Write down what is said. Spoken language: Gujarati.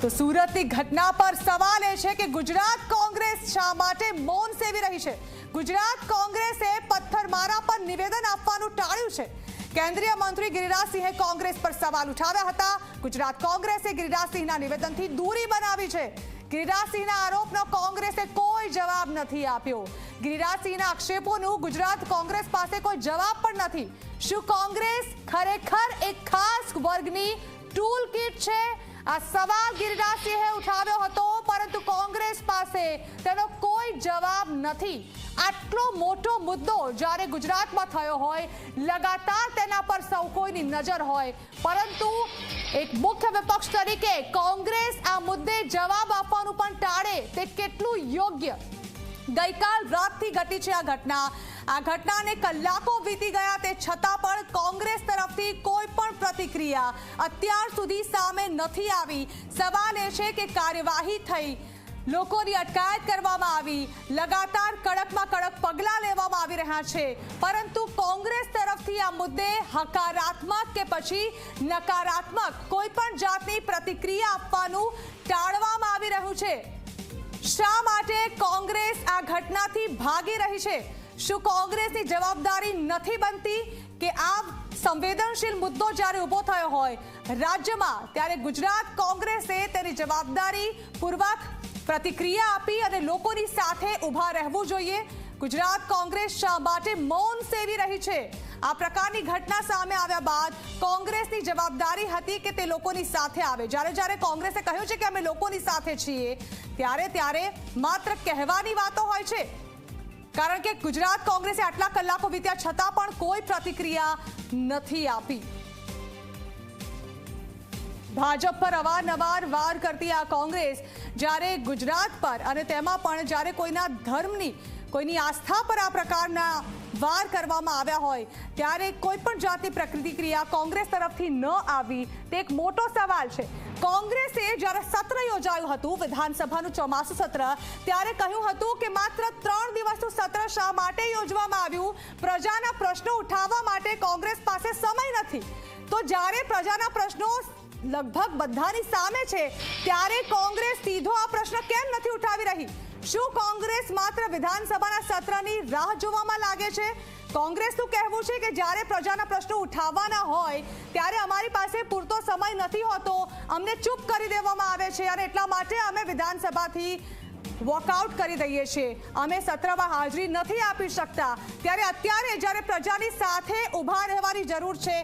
તો સુરતની ઘટના પર સવાલ એ છે કે ગુજરાત કોંગ્રેસ શા માટે મૌન સેવી રહી છે। ગુજરાત કોંગ્રેસે પથ્થરમારા પર નિવેદન આપવાનું ટાળ્યું છે। કેન્દ્રીય મંત્રી ગિરિરાજસિંહે કોંગ્રેસ પર સવાલ ઉઠાવ્યા હતા। ગુજરાત કોંગ્રેસે ગિરિરાજસિંહના નિવેદનથી દૂરી બનાવી છે। ગિરિરાજસિંહના આરોપનો કોંગ્રેસે કોઈ જવાબ નથી આપ્યો। ગિરિરાજસિંહના આક્ષેપોનું ગુજરાત કોંગ્રેસ પાસે કોઈ જવાબ પણ નથી। શું કોંગ્રેસ ખરેખર એક ખાસ વર્ગની ટૂલ કિટ છે? આ સવાલ ગિરિરાજસિંહે ઉઠાવ્યો હતો, પરંતુ કોંગ્રેસ પાસે તેનો કોઈ જવાબ નથી। આટલો મોટો મુદ્દો જ્યારે ગુજરાતમાં થયો હોય, લગાતાર તેના પર સૌ કોઈની નજર હોય, પરંતુ એક મુખ્ય વિપક્ષ તરીકે કોંગ્રેસ આ મુદ્દે જવાબ આપવાનું પણ ટાળે તે કેટલું યોગ્ય? ગઈકાલ રાતથી ઘટી છે આ ઘટનાને કલાકો વીતી ગયા, તે છતાં પણ કોંગ્રેસ તરફથી કોઈ પણ પ્રતિક્રિયા અત્યાર સુધી સામે નથી આવી। સવાલ એ છે કે કાર્યવાહી થઈ, લોકોની અટકાયત કરવામાં આવી, લગાતાર કડકમાં કડક પગલાં લેવામાં આવી રહ્યા છે, પરંતુ કોંગ્રેસ તરફથી આ મુદ્દે હકારાત્મક કે પછી નકારાત્મક કોઈ પણ જાતની પ્રતિક્રિયા આપવાનું ટાળવામાં આવી રહ્યું છે। શા માટે કોંગ્રેસ આ ઘટનાથી ભાગી રહી છે? શું કોંગ્રેસની જવાબદારી નથી બનતી કે આ સંવેદનશીલ મુદ્દો જ્યારે ઊભો થયો હોય રાજ્યમાં, ત્યારે ગુજરાત કોંગ્રેસે તેની જવાબદારી પૂર્વક પ્રતિક્રિયા આપી અને લોકોની સાથે ઊભા રહેવું જોઈએ? ગુજરાત કોંગ્રેસ શા માટે મૌન સેવી રહી છે? આ પ્રકારની ઘટના સામે આવ્યા બાદ કોંગ્રેસની જવાબદારી હતી કે તે લોકોની સાથે આવે। જ્યારે કોંગ્રેસે કહ્યું છે કે અમે લોકોની સાથે છીએ, ત્યારે માત્ર કહેવાની વાતો હોય છે, કારણ કે ગુજરાત કોંગ્રેસે આટલા કલાકો વીત્યા છતાં પણ કોઈ પ્રતિક્રિયા નથી આપી। ભાજપ પર અવારનવાર વાર કરતી આ કોંગ્રેસ જ્યારે ગુજરાત પર અને તેમાં પણ જ્યારે કોઈના ધર્મની, કોઈની આસ્થા પર આ પ્રકારના વાર કરવામાં આવ્યા હોય, ત્યારે કોઈ પણ જાતની પ્રતિક્રિયા કોંગ્રેસ તરફથી ન આવી તે એક મોટો સવાલ છે। કોંગ્રેસે જ્યારે સત્ર યોજાયું હતું, વિધાનસભાનું ચોમાસું સત્ર, ત્યારે કહ્યું હતું કે માત્ર 3 દિવસનું સત્ર શા માટે યોજવામાં આવ્યું? પ્રજાના પ્રશ્નો ઉઠાવવા માટે કોંગ્રેસ પાસે સમય નથી। તો જ્યારે પ્રજાના પ્રશ્નો લગભગ બધાની સામે છે, ત્યારે કોંગ્રેસ સીધો આ પ્રશ્ન કેમ નથી ઉઠાવી રહી? શું કોંગ્રેસ માત્ર વિધાનસભાના સત્રની રાહ જોવામાં લાગે છે? કોંગ્રેસનું કહેવું છે કે જ્યારે પ્રજાના પ્રશ્નો ઉઠાવવાના હોય ત્યારે અમારી પાસે પૂરતો સમય નથી હોતો, અમને ચૂપ કરી દેવામાં આવે છે અને એટલા માટે અમે વિધાનસભાથી વોકઆઉટ કરી દઈએ છીએ, અમે સત્રમાં હાજરી નથી આપી શકતા। ત્યારે અત્યારે જ્યારે પ્રજાની સાથે ઊભા રહેવાની જરૂર છે,